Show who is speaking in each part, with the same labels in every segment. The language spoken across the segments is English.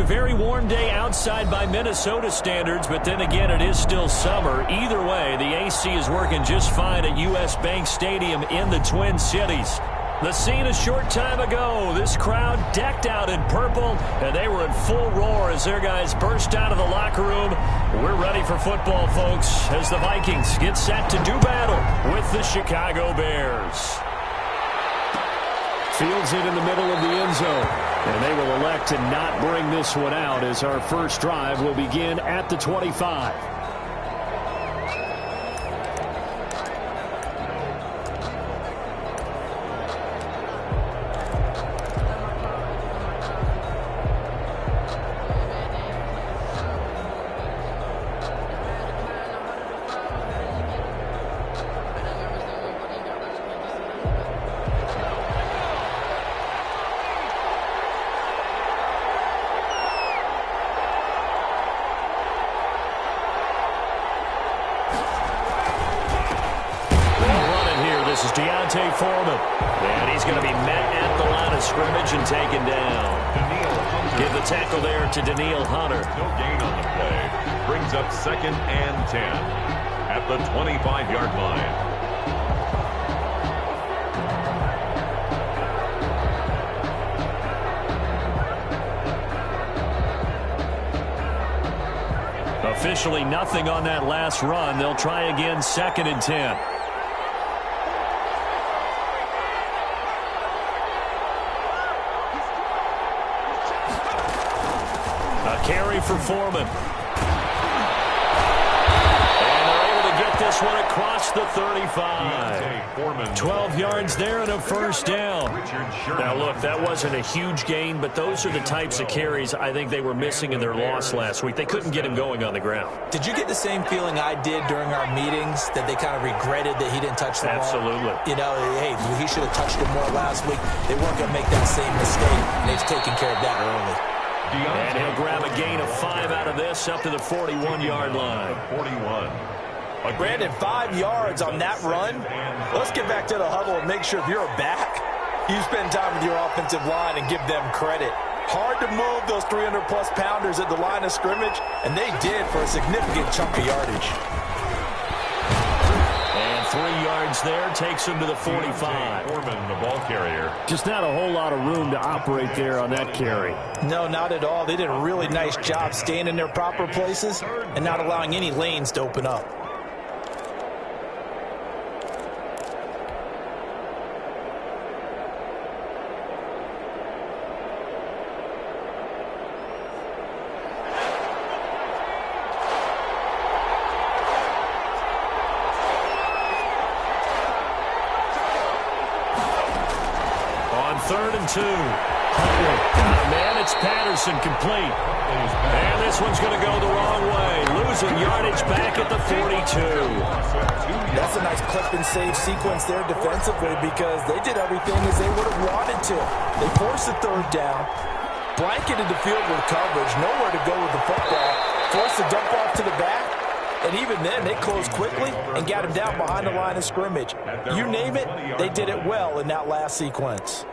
Speaker 1: very warm day outside by Minnesota standards, but then again, it is still summer. Either way, the AC is working just fine at U.S. Bank Stadium in the Twin Cities. The scene a short time ago, this crowd decked out in purple, and they were in full roar as their guys burst out of the locker room. We're ready for football, folks, as the Vikings get set to do battle with the Chicago Bears. Fields it in the middle of the end zone, and they will elect to not bring this one out as our first drive will begin at the 25. Foreman, and he's going to be met at the line of scrimmage and taken down. Give the tackle there to Danielle Hunter.
Speaker 2: No gain on the play. Brings up 2nd and 10 at the 25-yard line.
Speaker 1: Officially nothing on that last run. They'll try again 2nd and 10. Carry for Foreman. And they're able to get this one across the 35. 12 yards there and a first down. Now, look, that wasn't a huge gain, but those are the types of carries I think they were missing in their loss last week. They couldn't get him going on the ground.
Speaker 3: Did you get the same feeling I did during our meetings, that they kind of regretted that he didn't touch the ball?
Speaker 1: Absolutely.
Speaker 3: You know, hey, he should have touched it more last week. They weren't going to make that same mistake, and they've taken care of that early.
Speaker 1: And he'll grab a gain of 5 out of this up to the 41-yard line.
Speaker 2: 41.
Speaker 3: Brandon, 5 yards on that run. Let's get back to the huddle and make sure if you're a back, you spend time with your offensive line and give them credit. Hard to move those 300-plus pounders at the line of scrimmage, and they did for a significant chunk of yardage.
Speaker 1: 3 yards there takes him to the 45.
Speaker 2: Foreman, the ball carrier.
Speaker 1: Just not a whole lot of room to operate there on that carry.
Speaker 3: No, not at all. They did a really nice job staying in their proper places and not allowing any lanes to open up.
Speaker 1: Third and 2. Man, it's Patterson complete. And this one's going to go the wrong way. Losing yardage back at the 42.
Speaker 3: That's a nice clip and save sequence there defensively because they did everything as they would have wanted to. They forced the third down, blanketed the field with coverage, nowhere to go with the football, forced the dump off to the back. And even then, they closed quickly and got him down behind the line of scrimmage. You name it, they did it well in that last sequence.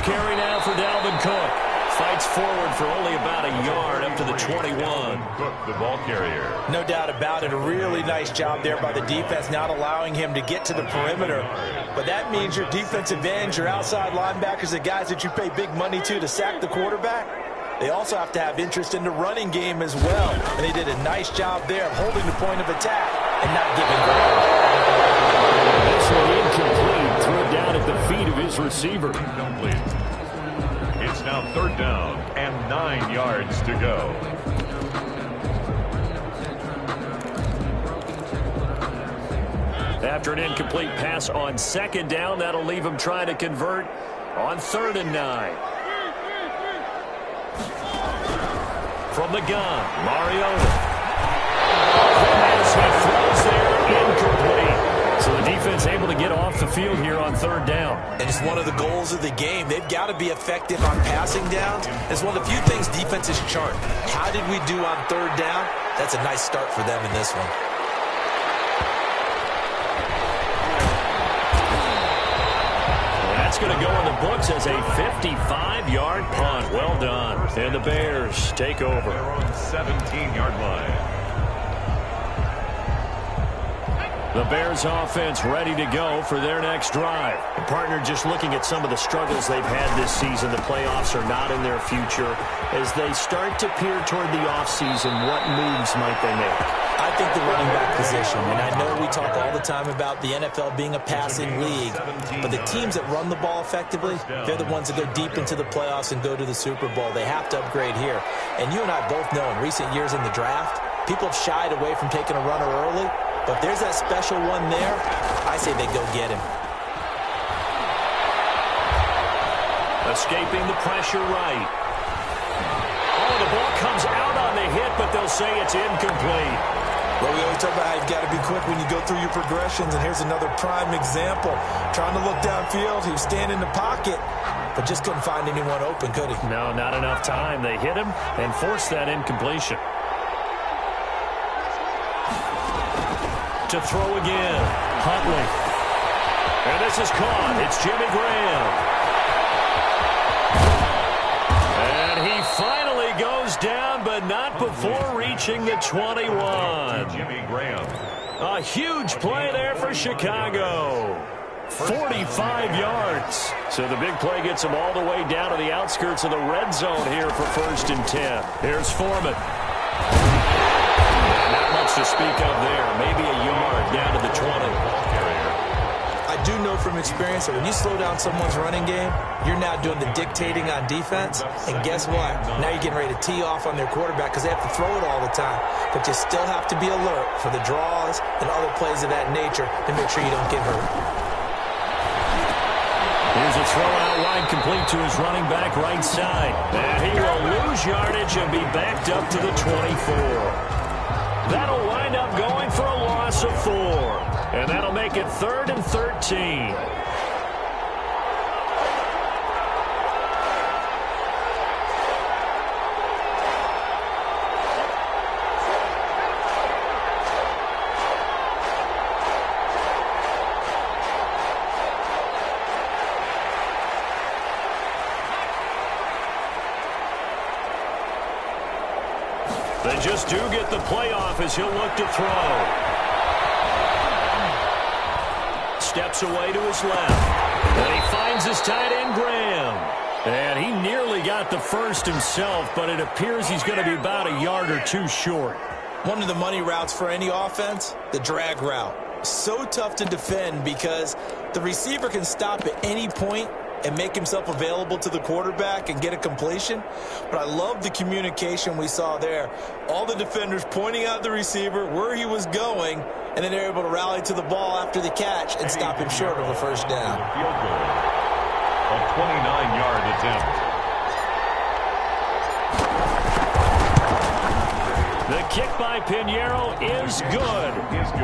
Speaker 1: Carry now for Dalvin Cook. Fights forward for only about a yard up to the 21.
Speaker 2: Cook, the ball carrier.
Speaker 3: No doubt about it. A really nice job there by the defense, not allowing him to get to the perimeter. But that means your defensive ends, your outside linebackers, the guys that you pay big money to sack the quarterback, they also have to have interest in the running game as well. And they did a nice job there of holding the point of attack and not giving ground.
Speaker 1: This one incomplete. Threw it down at the feet of his receiver.
Speaker 2: Incomplete. It's now 3rd down and 9 yards to go.
Speaker 1: After an incomplete pass on 2nd down, that'll leave him trying to convert on 3rd and 9. From the gun, Mariota. As he throws there, incomplete. So the defense offense able to get off the field here on third down.
Speaker 3: And it's one of the goals of the game. They've got to be effective on passing downs. It's one of the few things defenses chart. How did we do on third down? That's a nice start for them in this one.
Speaker 1: That's going to go in the books as a 55-yard punt. Well done. And the Bears take over.
Speaker 2: They're on 17-yard line.
Speaker 1: The Bears offense ready to go for their next drive. And partner, just looking at some of the struggles they've had this season, the playoffs are not in their future. As they start to peer toward the offseason, what moves might they make?
Speaker 3: I think the running back position, and I know we talk all the time about the NFL being a passing league, but the teams that run the ball effectively, they're the ones that go deep into the playoffs and go to the Super Bowl. They have to upgrade here. And you and I both know in recent years in the draft, people have shied away from taking a runner early, but if there's that special one there, I say they go get him.
Speaker 1: Escaping the pressure right. Oh, the ball comes out on the hit, but they'll say it's incomplete.
Speaker 3: Well, we always talk about how you've got to be quick when you go through your progressions, and here's another prime example. Trying to look downfield, he was standing in the pocket, but just couldn't find anyone open, could he?
Speaker 1: No, not enough time. They hit him and forced that incompletion. To throw again, Huntley. And this is caught. It's Jimmy Graham. And he finally goes down, but not before reaching the 21.
Speaker 2: Jimmy Graham.
Speaker 1: A huge play there for Chicago. 45 yards. So the big play gets him all the way down to the outskirts of the red zone here for 1st and 10. Here's Foreman. Not much to speak of there. Maybe a yard down to the 20.
Speaker 3: I do know from experience that when you slow down someone's running game, you're now doing the dictating on defense. And guess what? Now you're getting ready to tee off on their quarterback because they have to throw it all the time. But you still have to be alert for the draws and other plays of that nature to make sure you don't get hurt.
Speaker 1: Here's a throw out wide, complete to his running back right side. And he will lose yardage and be backed up to the 24. That'll wind up going for a loss of 4. And that'll make it 3rd and 13. They just do get the playoff as he'll look to throw. Steps away to his left. And he finds his tight end, Graham. And he nearly got the first himself, but it appears he's going to be about a yard or two short.
Speaker 3: One of the money routes for any offense, the drag route. So tough to defend because the receiver can stop at any point and make himself available to the quarterback and get a completion. But I love the communication we saw there. All the defenders pointing out the receiver, where he was going, and then they're able to rally to the ball after the catch and stop him short of a first down.
Speaker 2: Field goal. A 29-yard attempt.
Speaker 1: The kick by Pinheiro is good.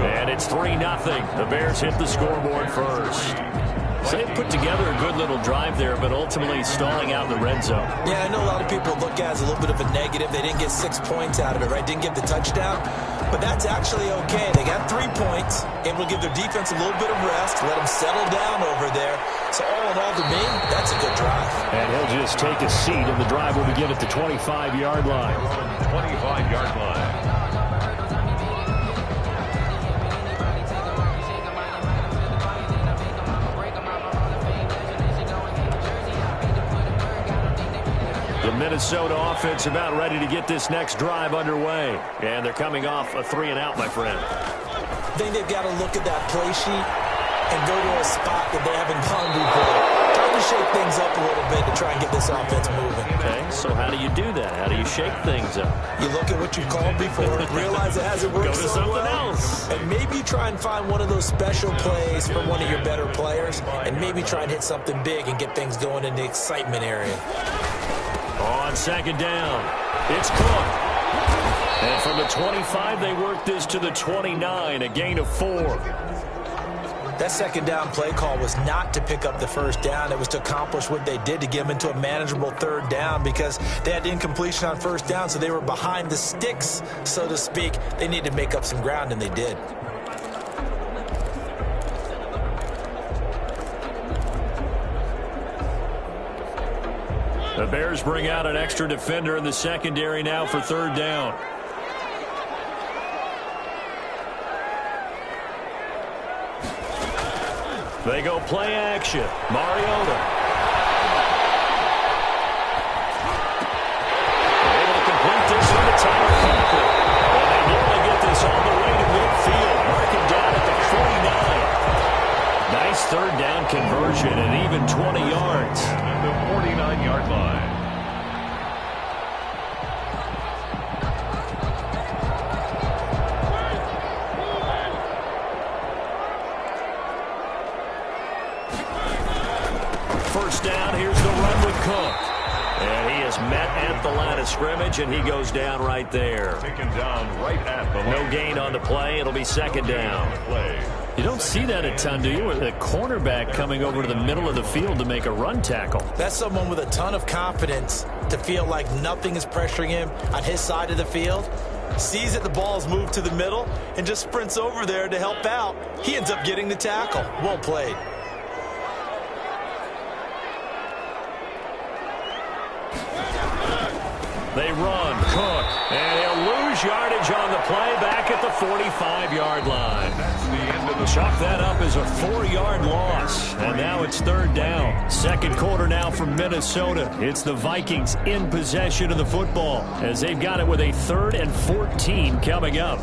Speaker 1: And it's 3-0. The Bears hit the scoreboard first. So they put together a good little drive there, but ultimately stalling out in the red zone.
Speaker 3: Yeah, I know a lot of people look at it as a little bit of a negative. They didn't get 6 points out of it, right? Didn't get the touchdown. But that's actually okay. They got 3 points, able to give their defense a little bit of rest, let them settle down over there. So all in all, to me, that's a good drive.
Speaker 1: And he'll just take a seat, and the drive will begin at the 25-yard line.
Speaker 2: 25-yard line.
Speaker 1: The Minnesota offense about ready to get this next drive underway. And thee coming off a 3-and-out, my friend.
Speaker 3: I think they've got to look at that play sheet and go to a spot that they haven't gone before. Trying to shake things up a little bit to try and get this offense moving.
Speaker 1: Okay, so how do you do that? How do you shake things up?
Speaker 3: You look at what you've called before, realize it hasn't worked
Speaker 1: Go to
Speaker 3: so
Speaker 1: something
Speaker 3: well,
Speaker 1: else.
Speaker 3: and maybe try and find one of those special plays from one of your better players, and maybe try and hit something big and get things going in the excitement area.
Speaker 1: On 2nd down, it's Cook. And from the 25, they work this to the 29, a gain of 4.
Speaker 3: That second down play call was not to pick up the first down. It was to accomplish what they did, to get them into a manageable third down, because they had incompletion on first down, so they were behind the sticks, so to speak. They needed to make up some ground, and they did.
Speaker 1: The Bears bring out an extra defender in the secondary now for third down. They go play action. Mariota. They're able to complete this to the Tyler Conklin. And they nearly get this all the way to midfield. Mark it down at the 49. Nice third down conversion at even 20 yards.
Speaker 2: At the 49-yard line.
Speaker 1: First down, here's the run with Cook. And he is met at the line of scrimmage, and he goes down right there.
Speaker 2: Taken down right at the line.
Speaker 1: No gain on the play. It'll be second down. You don't see that a ton, do you? With a cornerback coming over to the middle of the field to make a run tackle.
Speaker 3: That's someone with a ton of confidence to feel like nothing is pressuring him on his side of the field. Sees that the ball is moved to the middle and just sprints over there to help out. He ends up getting the tackle. Well played.
Speaker 1: They run, Cook, and he'll lose yardage on the play back at the 45-yard line.
Speaker 2: That's the end of the
Speaker 1: Chalk that up as a 4-yard loss, and now it's third down. Second quarter now from Minnesota. It's the Vikings in possession of the football as they've got it with a 3rd and 14 coming up.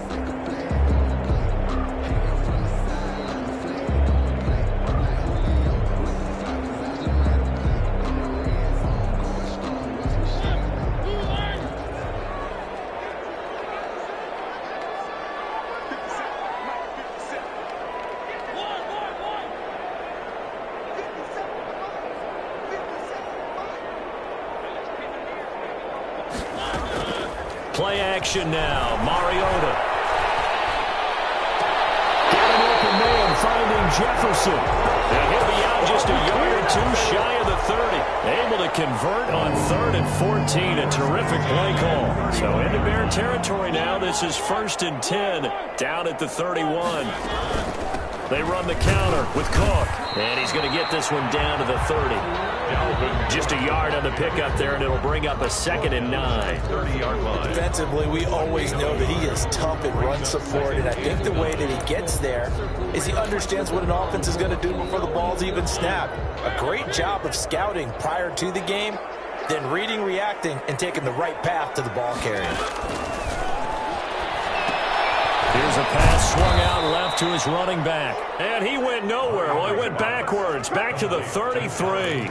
Speaker 1: Play action now. Mariota. Got an open man finding Jefferson. And he'll be out just a yard or two shy of the 30. Able to convert on 3rd and 14. A terrific play call. So into Bear territory now. This is 1st and 10 down at the 31. They run the counter with Cook. And he's going to get this one down to the 30. Just a yard on the pickup there, and it'll bring up a 2nd and 9.
Speaker 2: 30-yard line.
Speaker 3: Defensively, we always know that he is tough in run support, and I think the way that he gets there is he understands what an offense is going to do before the ball's even snapped. A great job of scouting prior to the game, then reading, reacting, and taking the right path to the ball carrier.
Speaker 1: Here's a pass swung out left to his running back. And he went nowhere. Well, he went backwards, back to the 33.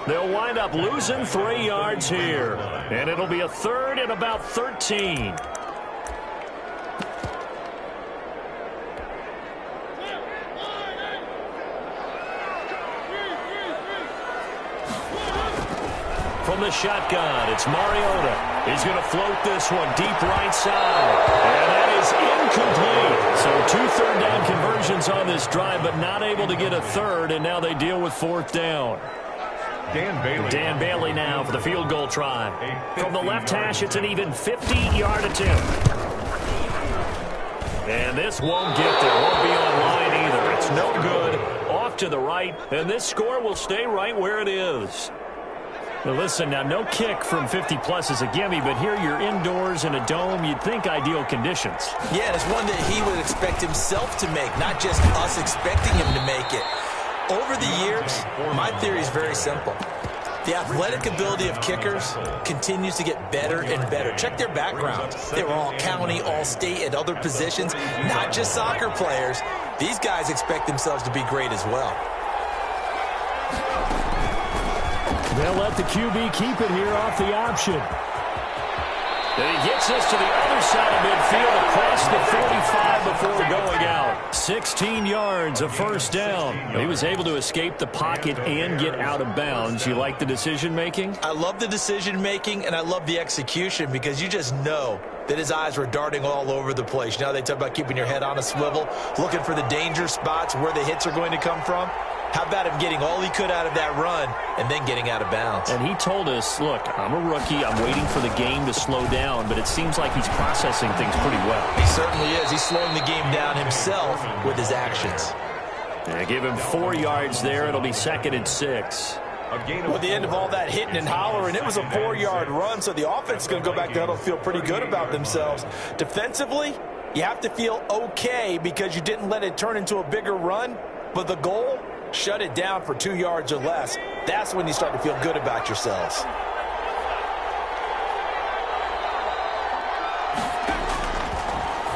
Speaker 1: They'll wind up losing 3 yards here. And it'll be a 3rd and about 13. From the shotgun, it's Mariota. He's going to float this one deep right side. And that is incomplete. So 2 third-down conversions on this drive, but not able to get a third, and now they deal with 4th down. Dan Bailey now for the field goal try. From the left hash, it's an even 50-yard attempt. And this won't get there. Won't be on line either. It's no good. Off to the right, and this score will stay right where it is. Now listen, now no kick from 50-plus is a gimme, but here you're indoors in a dome. You'd think ideal conditions.
Speaker 3: Yeah, it's one that he would expect himself to make, not just us expecting him to make it. Over the years, my theory is very simple. The athletic ability of kickers continues to get better and better. Check their background. They were all county, all state, at other positions, not just soccer players. These guys expect themselves to be great as well.
Speaker 1: They'll let the QB keep it here off the option. And he gets us to the other side of midfield across the 45 before going out. 16 yards, a first down. He was able to escape the pocket and get out of bounds. You like the decision-making?
Speaker 3: I love the decision-making, and I love the execution because you just know that his eyes were darting all over the place. You know, they talk about keeping your head on a swivel, looking for the danger spots where the hits are going to come from. How about him getting all he could out of that run and then getting out of bounds?
Speaker 1: And he told us, look, I'm a rookie. I'm waiting for the game to slow down, but it seems like he's processing things pretty well.
Speaker 3: He certainly is. He's slowing the game down himself with his actions.
Speaker 1: They give him 4 yards there. It'll be 2nd and 6.
Speaker 3: With the end of all that hitting and hollering, it was a 4-yard run, so the offense is going to go back there and feel pretty good about themselves. Defensively, you have to feel okay because you didn't let it turn into a bigger run, but the goal, shut it down for 2 yards or less. That's when you start to feel good about yourselves.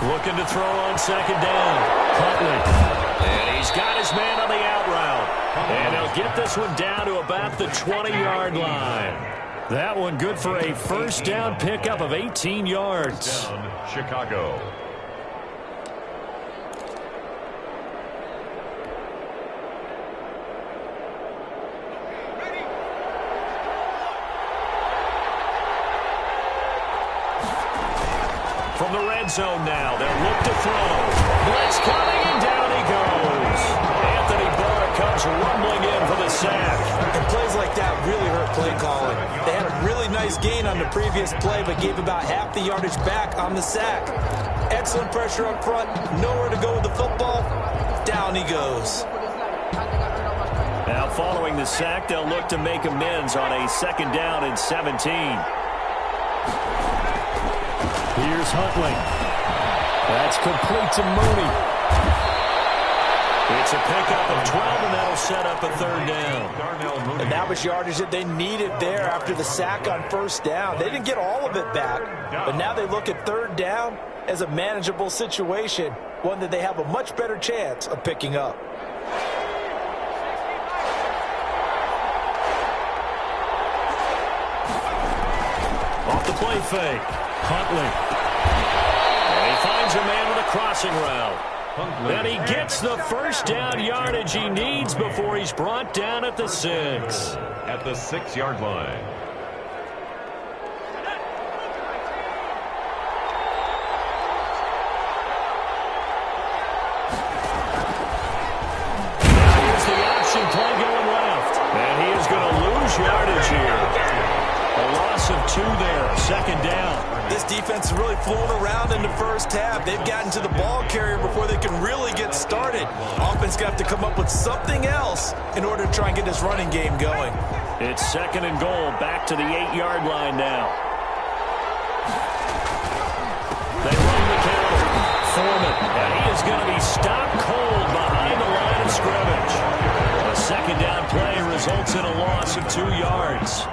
Speaker 1: Looking to throw on 2nd down. Huntley. And he's got his man on the out route. And he'll get this one down to about the 20-yard line. That one good for a first down pickup of 18 yards.
Speaker 2: Down, Chicago.
Speaker 1: From the red zone now, they'll look to throw. Blitz coming, and down he goes. Anthony Barr comes rumbling in for the sack.
Speaker 3: And plays like that really hurt play calling. They had a really nice gain on the previous play, but gave about half the yardage back on the sack. Excellent pressure up front, nowhere to go with the football. Down he goes.
Speaker 1: Now following the sack, they'll look to make amends on a 2nd down and 17. Here's Huntley. That's complete to Mooney. It's a pickup of 12, and that'll set up a 3rd down.
Speaker 3: And that was yardage that they needed there after the sack on 1st down. They didn't get all of it back, but now they look at 3rd down as a manageable situation, one that they have a much better chance of picking up.
Speaker 1: Off the play fake. Huntley. And he finds a man with a crossing route. And he gets the first down yardage he needs before he's brought down at the 6.
Speaker 2: At the 6-yard line.
Speaker 1: Here's the option play going left. And he is going to lose yardage here. A loss of 2 there, 2nd down.
Speaker 3: This defense is really flown around in the first half. They've gotten to the ball carrier before they can really get started. Offense got to come up with something else in order to try and get this running game going.
Speaker 1: It's 2nd and goal, back to the 8-yard line now. They run the counter. Foreman, and he is going to be stopped cold behind the line of scrimmage. A 2nd down play results in a loss of 2 yards.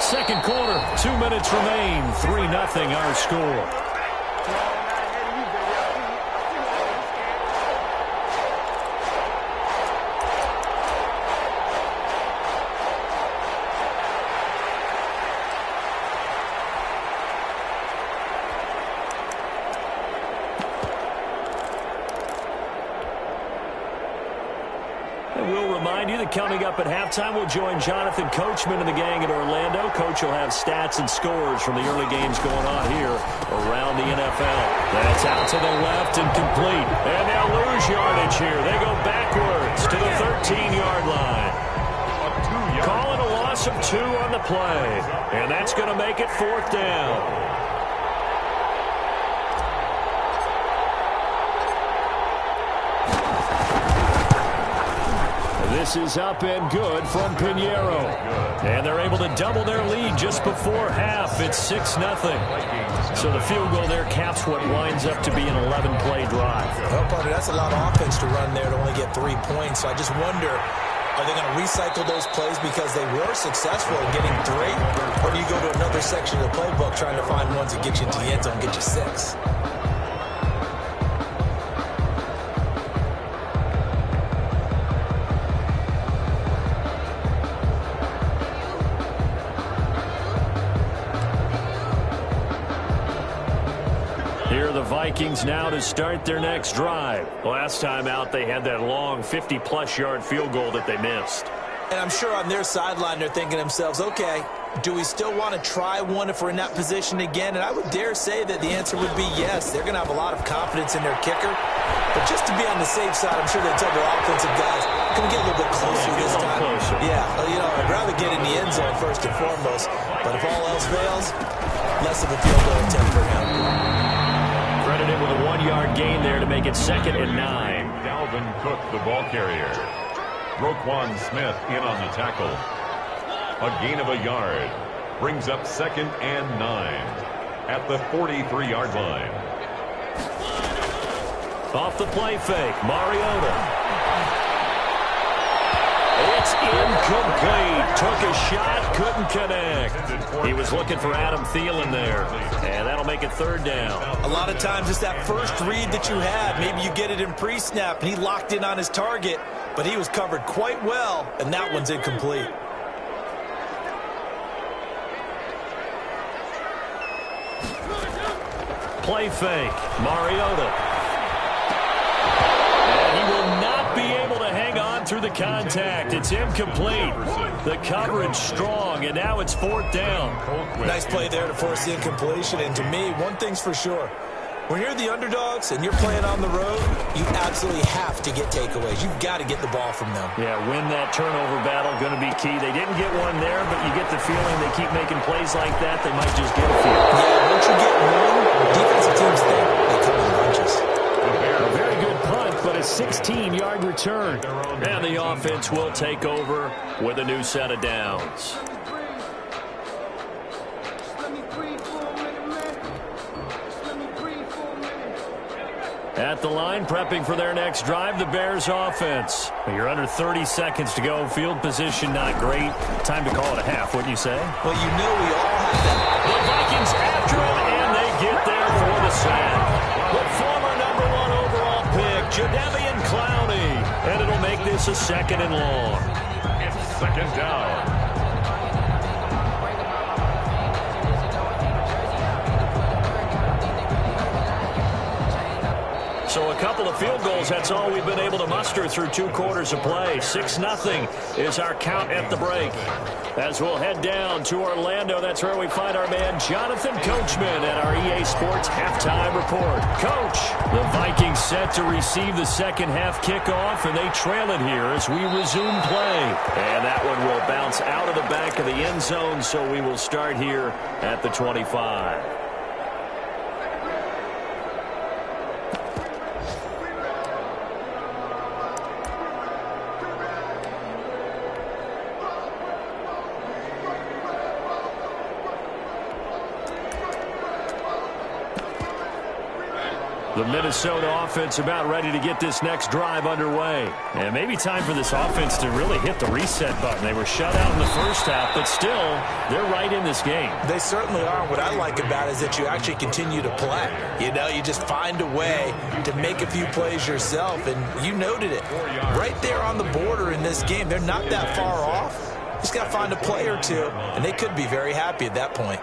Speaker 1: Second quarter, 2 minutes remain. 3-0 our score. Coming up at halftime, we'll join Jonathan Coachman and the gang in Orlando. Coach will have stats and scores from the early games going on here around the NFL. That's out to the left and complete. And they'll lose yardage here. They go backwards to the 13-yard line. Calling a loss of 2 on the play. And that's going to make it 4th down. This is up and good from Pinheiro. And they're able to double their lead just before half. It's 6-0. So the field goal there caps what winds up to be an 11-play drive.
Speaker 3: Well, partner, that's a lot of offense to run there to only get 3 points. So I just wonder, are they going to recycle those plays because they were successful in getting 3? Or do you go to another section of the playbook trying to find ones that get you into the end zone and get you 6?
Speaker 1: Vikings now to start their next drive. Last time out, they had that long 50-plus yard field goal that they missed.
Speaker 3: And I'm sure on their sideline they're thinking to themselves, okay, do we still want to try one if we're in that position again? And I would dare say that the answer would be yes. They're going to have a lot of confidence in their kicker. But just to be on the safe side, I'm sure they tell their offensive guys, can we get a little bit closer this time?
Speaker 1: Closer.
Speaker 3: Yeah, I'd rather get in the end zone first and foremost. But if all else fails, less of a field goal attempt for him.
Speaker 1: Credited with a 1-yard gain there to make it 2nd and 9.
Speaker 2: Dalvin Cook, the ball carrier. Roquan Smith in on the tackle. A gain of a yard. Brings up 2nd and 9 at the 43-yard line.
Speaker 1: Off the play fake, Mariota. It's incomplete. Took a shot, couldn't connect. He was looking for Adam Thielen there. And that'll make it 3rd down.
Speaker 3: A lot of times it's that first read that you had. Maybe you get it in pre-snap, and he locked in on his target. But he was covered quite well, and that one's incomplete.
Speaker 1: Play fake, Mariota. And he will not be able to hang on through the contact. It's incomplete. The coverage strong, and now it's 4th down.
Speaker 3: Nice play there to force the incompletion. And to me, one thing's for sure. When you're the underdogs and you're playing on the road, you absolutely have to get takeaways. You've got to get the ball from them.
Speaker 1: Yeah, win that turnover battle, going to be key. They didn't get one there, but you get the feeling they keep making plays like that, they might just get a few.
Speaker 3: Yeah, once you get one, defensive teams think they come in bunches.
Speaker 1: A very good punt, but a 16-yard return. And the offense will take over with a new set of downs. At the line, prepping for their next drive, the Bears offense. You're under 30 seconds to go. Field position not great. Time to call it a half, wouldn't you say?
Speaker 3: Well, you know we all have that.
Speaker 1: The Vikings after him, and they get there for the sack. The former #1 overall pick, Jadeveon Clowney. And it'll make this a 2nd and long.
Speaker 2: It's 2nd down.
Speaker 1: So a couple of field goals, that's all we've been able to muster through 2 quarters of play. 6-0 is our count at the break. As we'll head down to Orlando, that's where we find our man Jonathan Coachman at our EA Sports Halftime Report. Coach, the Vikings set to receive the second half kickoff, and they trail it here as we resume play. And that one will bounce out of the back of the end zone, so we will start here at the 25. The Minnesota offense about ready to get this next drive underway. And maybe time for this offense to really hit the reset button. They were shut out in the first half, but still, they're right in this game.
Speaker 3: They certainly are. What I like about it is that you actually continue to play. You know, you just find a way to make a few plays yourself, and you noted it. Right there on the border in this game, they're not that far off. Just got to find a play or two, and they could be very happy at that point.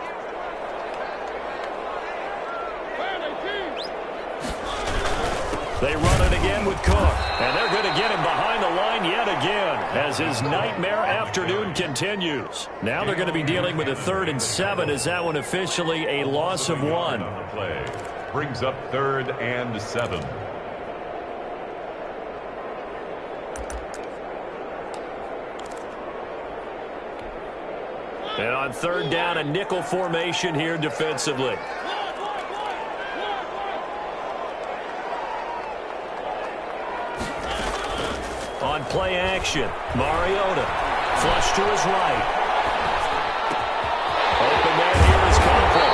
Speaker 1: They run it again with Cook, and they're going to get him behind the line yet again as his nightmare afternoon continues. Now they're going to be dealing with a 3rd and 7 as that one officially a loss of 1.
Speaker 2: Play brings up 3rd and 7.
Speaker 1: And on 3rd down, a nickel formation here defensively. On play action, Mariota, flush to his right. Open man here is Conklin.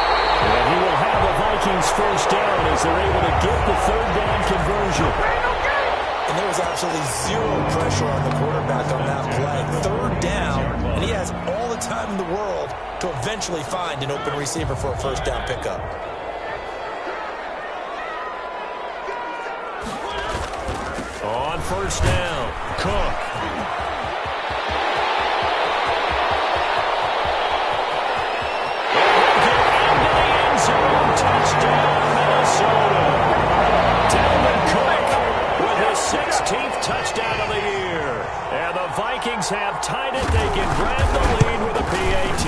Speaker 1: And he will have a Vikings first down as they're able to get the 3rd down conversion.
Speaker 3: And there was absolutely zero pressure on the quarterback on that play. 3rd down, and he has all the time in the world to eventually find an open receiver for a first down pickup.
Speaker 1: On 1st down, Cook. And they get into the end zone. Touchdown, Minnesota. Vikings have tied it. They can grab the lead with a PAT.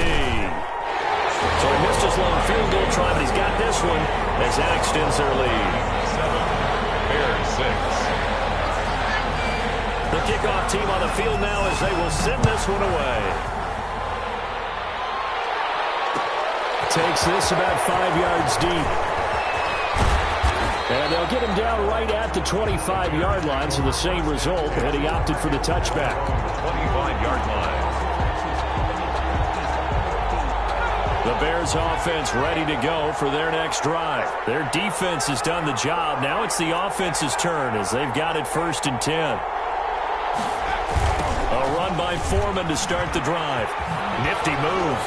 Speaker 1: So he missed his long field goal try, but he's got this one as that extends their lead.
Speaker 2: 7, Bears 6.
Speaker 1: The kickoff team on the field now as they will send this one away. Takes this about 5 yards deep. And they'll get him down right at the 25-yard line, so the same result, and he opted for the touchback.
Speaker 2: 25-yard line.
Speaker 1: The Bears offense ready to go for their next drive. Their defense has done the job. Now it's the offense's turn as they've got it 1st and 10. A run by Foreman to start the drive. Nifty move.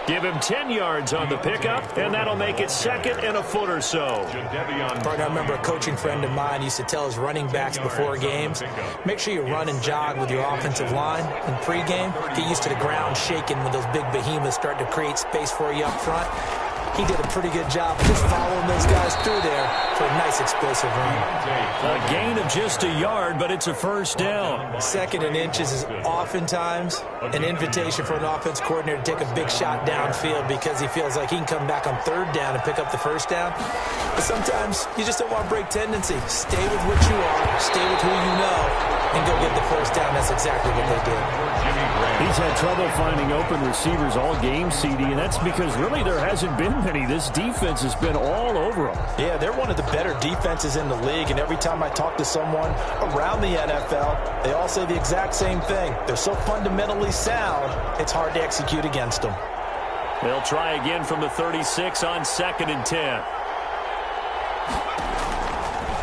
Speaker 1: Give him 10 yards on the pickup, and that'll make it 2nd and a foot or so.
Speaker 3: I remember a coaching friend of mine used to tell his running backs before games, make sure you run and jog with your offensive line in pregame. Get used to the ground shaking when those big behemoths start to create space for you up front. He did a pretty good job of just following those guys through there for a nice explosive run.
Speaker 1: A gain of just a yard, but it's a 1st down.
Speaker 3: 2nd and inches is oftentimes an invitation for an offense coordinator to take a big shot downfield because he feels like he can come back on 3rd down and pick up the 1st down. But sometimes you just don't want to break tendency. Stay with what you are, stay with who you know, and go get the 1st down. That's exactly what they did.
Speaker 1: He's had trouble finding open receivers all game, CD, and that's because really there hasn't been many. This defense has been all over them.
Speaker 3: Yeah, they're one of the better defenses in the league, and every time I talk to someone around the NFL, they all say the exact same thing. They're so fundamentally sound, it's hard to execute against them.
Speaker 1: They'll try again from the 36 on 2nd and 10.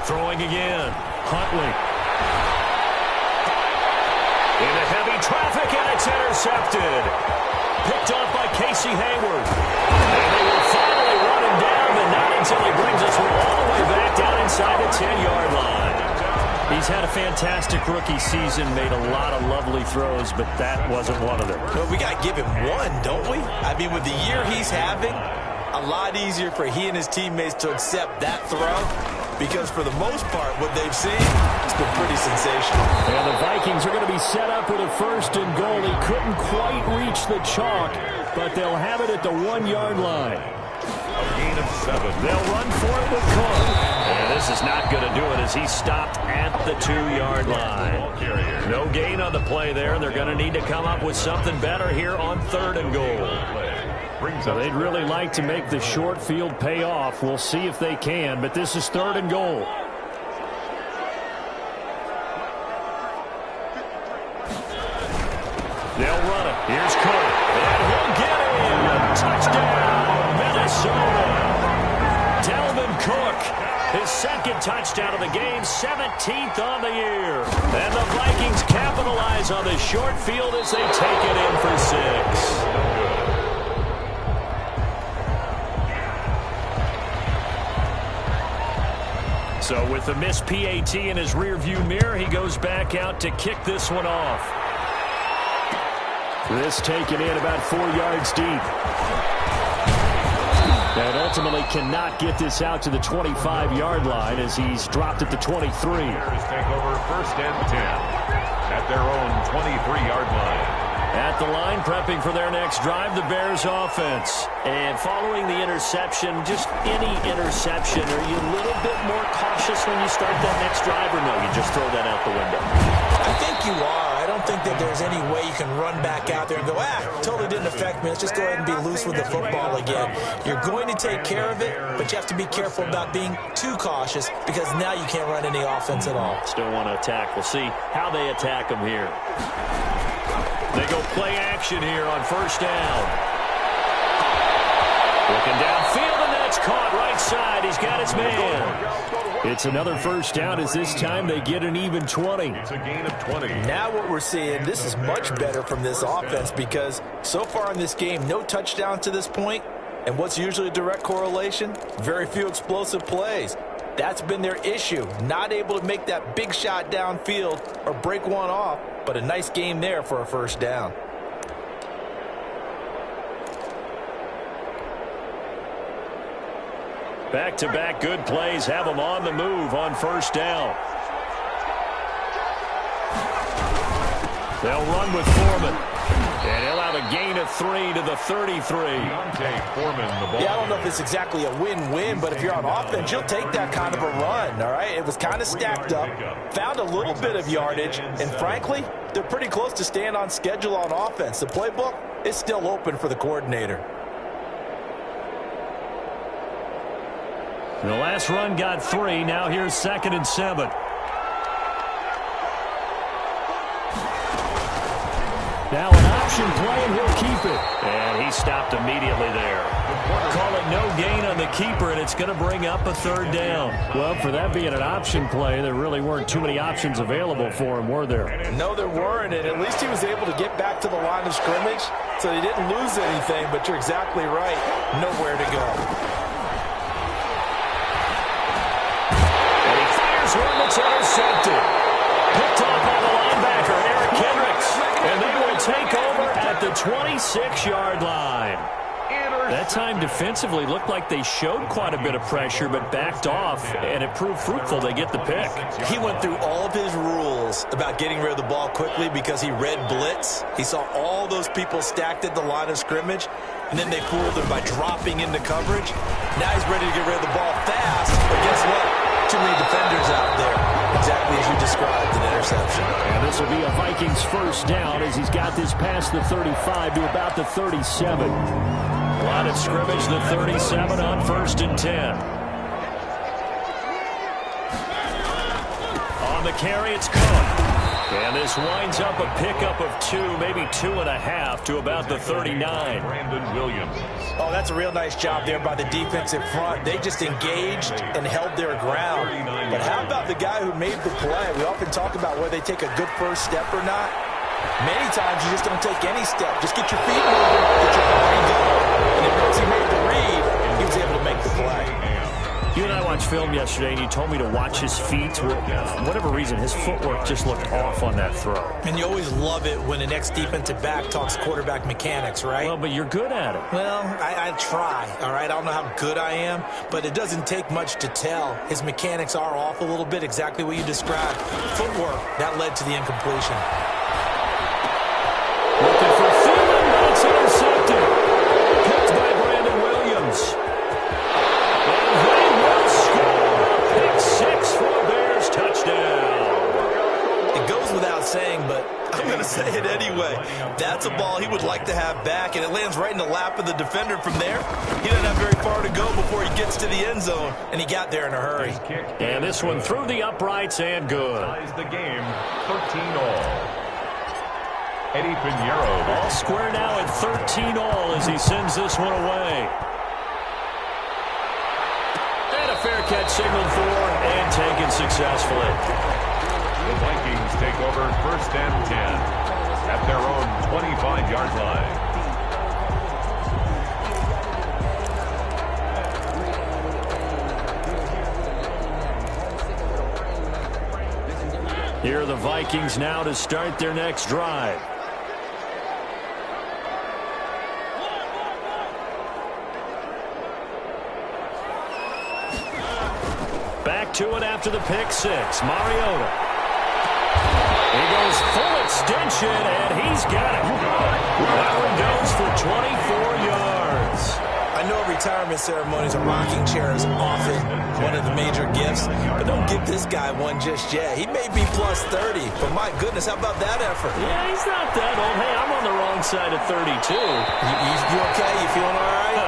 Speaker 1: Throwing again. Huntley. Into heavy traffic, and it's intercepted. Picked off by Casey Hayward. And they will finally run him down, but not until he brings us all the way back down inside the 10-yard line. He's had a fantastic rookie season, made a lot of lovely throws, but that wasn't one of them.
Speaker 3: Well, we got to give him one, don't we? I mean, with the year he's having, a lot easier for he and his teammates to accept that throw. Because for the most part, what they've seen, it's been pretty sensational.
Speaker 1: And the Vikings are going to be set up with a 1st and goal. He couldn't quite reach the chalk, but they'll have it at the 1-yard line.
Speaker 2: A gain of 7.
Speaker 1: They'll run for it with Cook. And this is not going to do it as he stopped at the 2-yard line. No gain on the play there, and they're going to need to come up with something better here on 3rd and goal. So they'd really like to make the short field pay off. We'll see if they can, but this is 3rd and goal. They'll run it. Here's Cook. And he'll get it. Touchdown, Minnesota. Dalvin Cook, his 2nd touchdown of the game, 17th on the year. And the Vikings capitalize on this short field as they take it in for 6. So with the missed PAT in his rearview mirror, he goes back out to kick this one off. This taken in about 4 yards deep. And ultimately cannot get this out to the 25-yard line as he's dropped at the 23.
Speaker 2: Bears take over 1st and 10 at their own 23-yard line.
Speaker 1: At the line, prepping for their next drive, the Bears offense. And following the interception, just any interception, are you a little bit more cautious when you start that next drive, or no, you just throw that out the window?
Speaker 3: I think you are. I don't think that there's any way you can run back out there and go, totally didn't affect me. Let's just go ahead and be loose with the football again. You're going to take care of it, but you have to be careful about being too cautious because now you can't run any offense at all.
Speaker 1: Still want to attack. We'll see how they attack them here. They go play action here on 1st down. Looking downfield, and that's caught right side. He's got his man. It's another 1st down as this time they get an even 20.
Speaker 2: It's a gain of 20.
Speaker 3: Now what we're seeing, this is much better from this offense because so far in this game, no touchdowns to this point. And what's usually a direct correlation? Very few explosive plays. That's been their issue. Not able to make that big shot downfield or break one off, but a nice game there for a 1st down. Back-to-back
Speaker 1: good plays have them on the move on 1st down. They'll run with Foreman. And he'll have a gain of 3 to the 33.
Speaker 2: Deontay Foreman, the ball.
Speaker 3: Yeah, I don't know if it's exactly a win-win, but if you're on offense, you'll take that kind of a run, all right? It was kind of stacked up, found a little bit of yardage, and frankly, they're pretty close to staying on schedule on offense. The playbook is still open for the coordinator.
Speaker 1: The last run got 3. Now here's 2nd and 7. Now an option play, and he'll keep it. And he stopped immediately there. Call it no gain on the keeper, and it's going to bring up a 3rd down. Well, for that being an option play, there really weren't too many options available for him, were there?
Speaker 3: No, there weren't, and at least he was able to get back to the line of scrimmage, so he didn't lose anything, but you're exactly right. Nowhere to go.
Speaker 1: And he fires one that's intercepted. Picked off by the linebacker, Eric Kendricks. And they will take over at the 26-yard line. That time defensively looked like they showed quite a bit of pressure but backed off, and it proved fruitful. They get the pick.
Speaker 3: He went through all of his rules about getting rid of the ball quickly because he read blitz. He saw all those people stacked at the line of scrimmage, and then they fooled him by dropping into coverage. Now he's ready to get rid of the ball fast, but guess what? Too many defenders out there. Exactly as you described, an interception.
Speaker 1: And this will be a Vikings 1st down as he's got this past the 35 to about the 37. Line of scrimmage, the 37 on 1st and 10. On the carry, it's Cook. And this winds up a pickup of 2, maybe 2.5 to about the 39.
Speaker 2: Brandon Williams.
Speaker 3: Oh, that's a real nice job there by the defensive front. They just engaged and held their ground. But how about the guy who made the play? We often talk about whether they take a good first step or not. Many times you just don't take any step. Just get your feet moving, get your body going. And then once he made the read, he was able to make the play.
Speaker 1: You and I watched film yesterday, and you told me to watch his feet. For whatever reason, his footwork just looked off on that throw.
Speaker 3: And you always love it when an ex-defensive back talks quarterback mechanics, right?
Speaker 1: Well, but you're good at it.
Speaker 3: Well, I try, all right? I don't know how good I am, but it doesn't take much to tell. His mechanics are off a little bit, exactly what you described. Footwork, that led to the incompletion.
Speaker 1: Looking for Thielen, but it's intercepted. Picked by Brandon Williams. And they will score a pick 6 for a Bears touchdown.
Speaker 3: It goes without saying, but I'm going to say it anyway. That's a ball he would like to have back, and it lands right in the lap of the defender from there. He doesn't have very far to go before he gets to the end zone, and he got there in a hurry.
Speaker 1: And this one through the uprights and good.
Speaker 2: Ties the game, 13-all. Eddie Pinheiro.
Speaker 1: All square now at 13-all as he sends this one away. And a fair catch signaled for and taken successfully.
Speaker 2: The Vikings take over 1st and 10 at their own 25-yard line.
Speaker 1: Here are the Vikings now to start their next drive. Back to it after the pick 6. Mariota. He goes full extension, and he's got it. That one goes for 24 yards.
Speaker 3: I know retirement ceremonies, a rocking chair is often one of the major gifts, but don't give this guy one just yet. He may be plus 30, but my goodness, how about that effort?
Speaker 1: Yeah, he's not that old. Hey, I'm on the wrong side of 32.
Speaker 3: You okay? You feeling all right?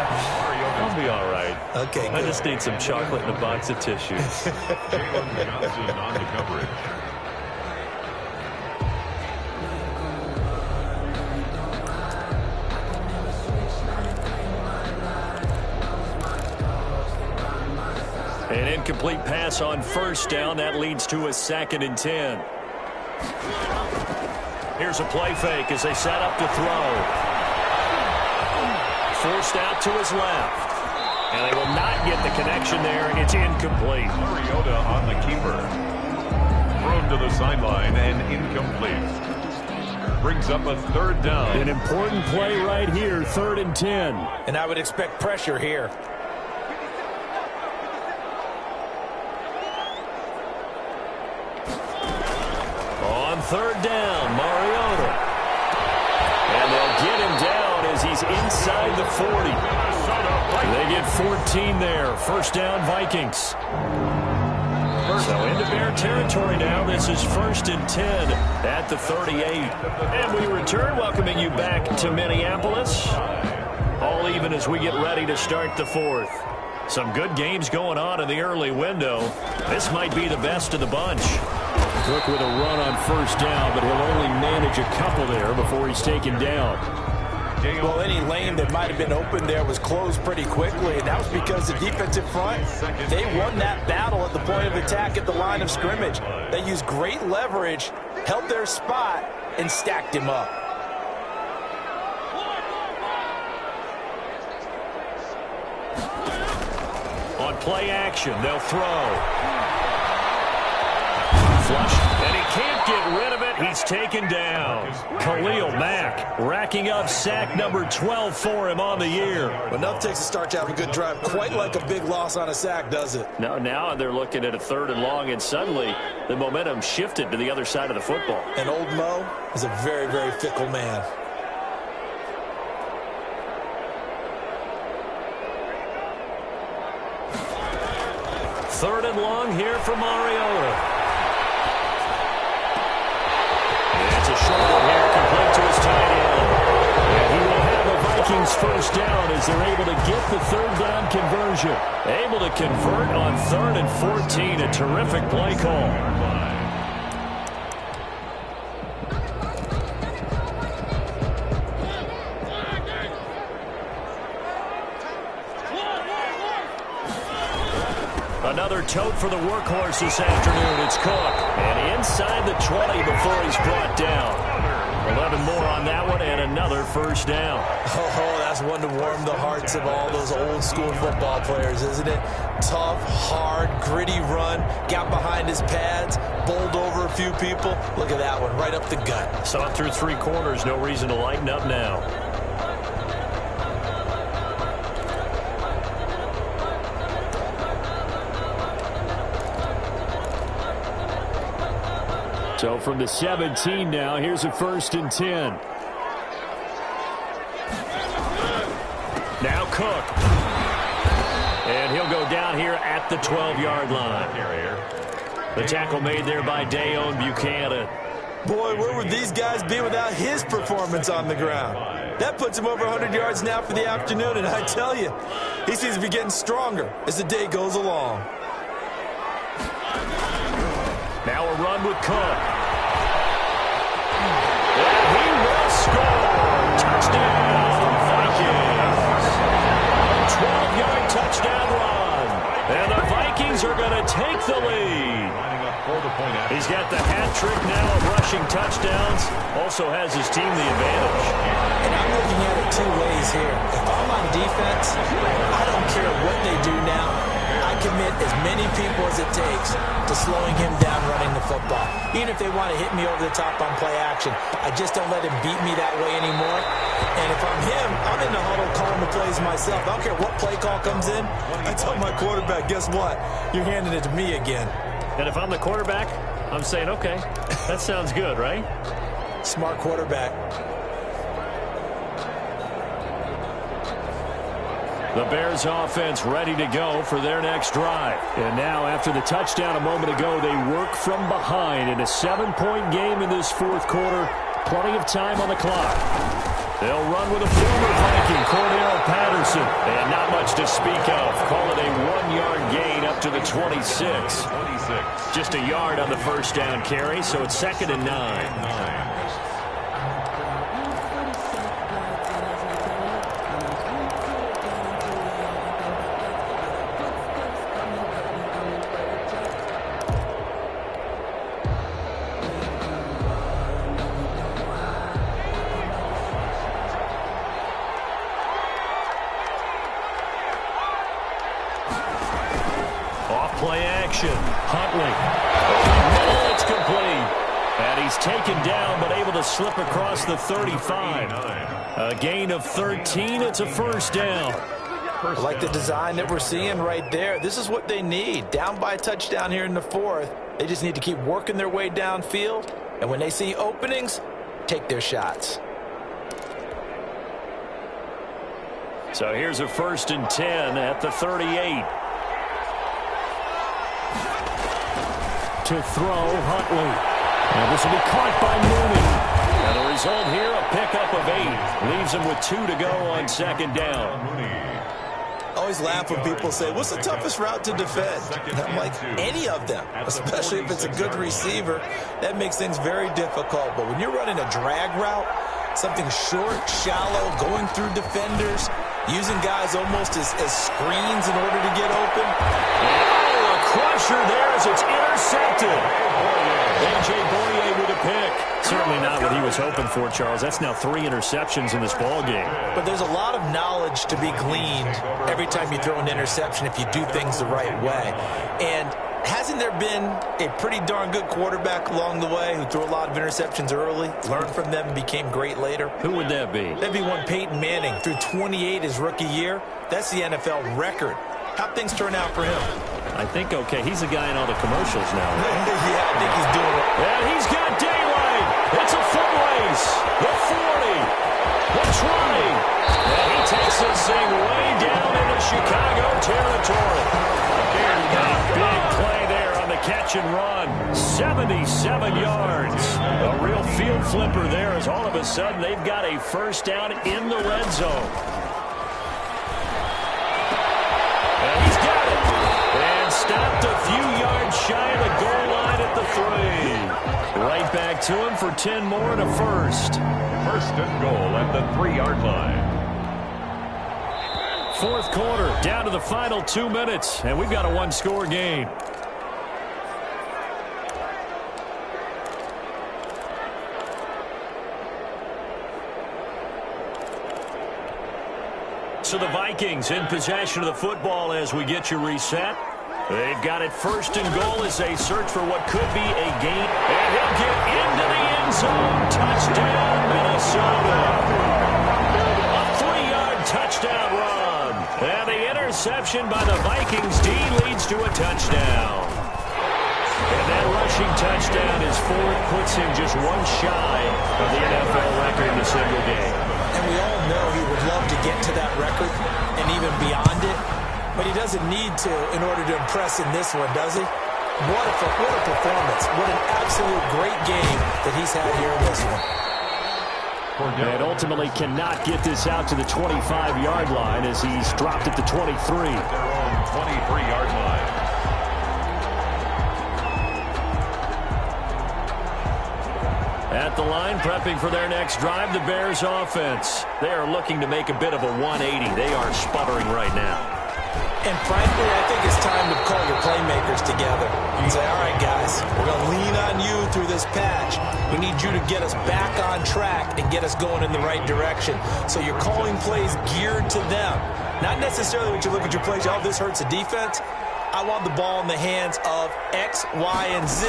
Speaker 1: I'll be all right.
Speaker 3: Okay, good.
Speaker 1: I just need some chocolate and a box of tissues.
Speaker 2: Jalen Johnson on the coverage.
Speaker 1: An incomplete pass on 1st down. That leads to a 2nd and 10. Here's a play fake as they set up to throw. Forced out to his left. And they will not get the connection there. It's incomplete.
Speaker 2: Mariota on the keeper. Thrown to the sideline and incomplete. Brings up a 3rd down.
Speaker 1: An important play right here, 3rd and 10.
Speaker 3: And I would expect pressure here.
Speaker 1: On third down, Mariota. And they'll get him down as he's inside the 40. They get 14 there. First down, Vikings. So into Bear territory now. This is 1st and 10 at the 38. And we return, welcoming you back to Minneapolis. All even as we get ready to start the 4th. Some good games going on in the early window. This might be the best of the bunch. Cook with a run on first down, but he'll only manage a couple there before he's taken down.
Speaker 3: Well, any lane that might have been open there was closed pretty quickly, and that was because the defensive front, they won that battle at the point of attack at the line of scrimmage. They used great leverage, held their spot, and stacked him up.
Speaker 1: On play action, they'll throw. Flush, and he can't get rid of it. He's taken down. Khalil Mack racking up sack number 12 for him on the year.
Speaker 3: Well, enough takes to start to have a good drive. Quite like a big loss on a sack, does it?
Speaker 1: No, now they're looking at a 3rd and long, and suddenly the momentum shifted to the other side of the football.
Speaker 3: And old Mo is a very, very fickle man.
Speaker 1: Third and long here for Mariota. It's a short one here, complete to his tight end. And he will have the Vikings first down as they're able to get the 3rd down conversion. Able to convert on 3rd and 14. A terrific play call. Another tote for the workhorse this afternoon. It's Cook. And inside the 20 before he's brought down. 11 more on that one and another first down.
Speaker 3: Oh, that's one to warm the hearts of all those old school football players, isn't it? Tough, hard, gritty run. Got behind his pads. Bowled over a few people. Look at that one. Right up the gut.
Speaker 1: Saw it through 3 quarters. No reason to lighten up now. So from the 17 now, here's a 1st and 10. Now Cook. And he'll go down here at the 12-yard line. The tackle made there by Deone Bucannon.
Speaker 3: Boy, where would these guys be without his performance on the ground? That puts him over 100 yards now for the afternoon, and I tell you, he seems to be getting stronger as the day goes along.
Speaker 1: Now a run with Cook. And he will score. Touchdown, Vikings. 12-yard touchdown run. And the Vikings are going to take the lead. He's got the hat trick now of rushing touchdowns. Also has his team the advantage.
Speaker 3: And I'm looking at it 2 ways here. If I'm on defense, I don't care what they do now. I commit as many people as it takes to slowing him down running the football. Even if they want to hit me over the top on play action, I just don't let him beat me that way anymore. And if I'm him, I'm in the huddle calling the plays myself. I don't care what play call comes in. I tell my quarterback, guess what? You're handing it to me again.
Speaker 1: And if I'm the quarterback, I'm saying, okay, that sounds good, right?
Speaker 3: Smart quarterback.
Speaker 1: The Bears offense ready to go for their next drive. And now after the touchdown a moment ago, they work from behind in a 7-point game in this 4th quarter. Plenty of time on the clock. They'll run with a former Viking, Cordell Patterson. And not much to speak of. Call it a 1-yard gain up to the 26. Just a yard on the first down carry, so it's 2nd and 9. Play action. Huntley. It's complete. And he's taken down, but able to slip across the 35. A gain of 13. It's a first down.
Speaker 3: I like the design that we're seeing right there. This is what they need. Down by a touchdown here in the 4th. They just need to keep working their way downfield And when they see openings, take their shots.
Speaker 1: So here's a 1st and 10 at the 38. To throw, Huntley. And this will be caught by Mooney. And the result here, a pickup of 8. Leaves him with 2 to go on 2nd down.
Speaker 3: Always laugh when people say, what's the toughest route to defend? And I'm like, any of them, especially if it's a good receiver. That makes things very difficult. But when you're running a drag route, something short, shallow, going through defenders, using guys almost as screens in order to get open.
Speaker 1: Oh, a crusher there as it's intercepted. A.J. Boye with a pick. Certainly not what he was hoping for, Charles. That's now 3 interceptions in this ballgame.
Speaker 3: But there's a lot of knowledge to be gleaned every time you throw an interception if you do things the right way. And hasn't there been a pretty darn good quarterback along the way who threw a lot of interceptions early, learned from them, and became great later?
Speaker 1: Who would that be?
Speaker 3: That'd be one Peyton Manning. Threw 28 his rookie year. That's the NFL record. How'd things turn out for him?
Speaker 1: I think okay. He's the guy in all the commercials now, right?
Speaker 3: Yeah, I think he's doing it.
Speaker 1: And he's got daylight. It's a foot race. The 40. The 20. And he takes this thing way down into Chicago territory. A big play there on the catch and run. 77 yards. A real field flipper there as all of a sudden they've got a 1st down in the red zone. And he's got it. And stopped a few yards shy of the goal line at the 3. Right back to him for 10 more and a 1st.
Speaker 2: 1st and goal at the 3-yard line.
Speaker 1: 4th quarter, down to the final 2 minutes, and we've got a 1-score game. So the Vikings in possession of the football as we get you reset. They've got it 1st and goal as they search for what could be a gain. And he'll get into the end zone. Touchdown, Minnesota. A 3-yard touchdown run. And the interception by the Vikings D leads to a touchdown. And that rushing touchdown is 4th, puts him just 1 shy of the NFL record in a single game.
Speaker 3: And we all know he would love to get to that record and even beyond it. But he doesn't need to in order to impress in this one, does he? What a performance. What an absolute great game that he's had here in this one.
Speaker 1: And ultimately cannot get this out to the 25-yard line as he's dropped at the 23.
Speaker 2: Their own 23-yard line.
Speaker 1: At the line, prepping for their next drive, the Bears offense. They are looking to make a bit of a 180. They are sputtering right now.
Speaker 3: And frankly, I think it's time to call your playmakers together and say, all right, guys, we're going to lean on you through this patch. We need you to get us back on track and get us going in the right direction. So you're calling plays geared to them. Not necessarily when you look at your plays, oh, this hurts the defense. I want the ball in the hands of X, Y, and Z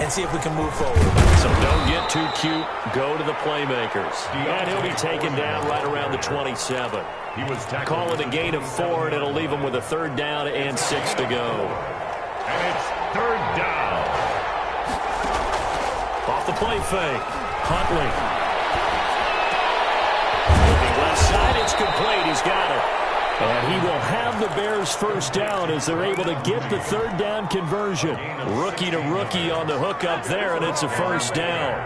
Speaker 3: and see if we can move forward.
Speaker 1: So don't get too cute. Go to the playmakers. And he'll be taken down right around the 27.
Speaker 2: He was
Speaker 1: Call it a gain of 4, and it'll leave him with a 3rd down and 6 to go.
Speaker 2: And it's 3rd down.
Speaker 1: Off the play fake. Huntley. Looking left side, it's complete. He's got it. And he will have the Bears 1st down as they're able to get the 3rd down conversion. Rookie to rookie on the hook up there, and it's a 1st down.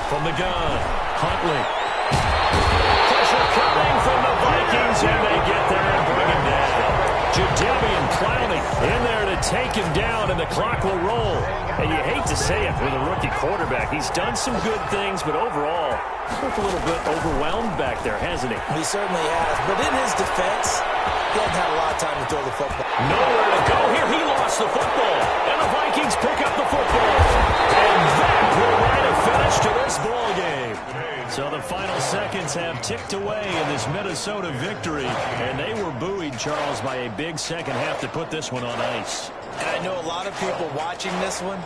Speaker 1: From the gun, Huntley. Pressure coming from the Vikings, and they get there and bring him down. Jadeveon Clowney in there to take him down, and the clock will roll. And you hate to say it with a rookie quarterback. He's done some good things, but overall, he's looked a little bit overwhelmed back there, hasn't he?
Speaker 3: He certainly has. But in his defense, he hasn't had a lot of time to throw the football.
Speaker 1: Nowhere to go here. He lost the football. And the Vikings pick up the football. And that will write a finish to this ball game. So the final seconds have ticked away in this Minnesota victory. And they were buoyed, Charles, by a big second half to put this one on ice.
Speaker 3: And I know a lot of people watching this one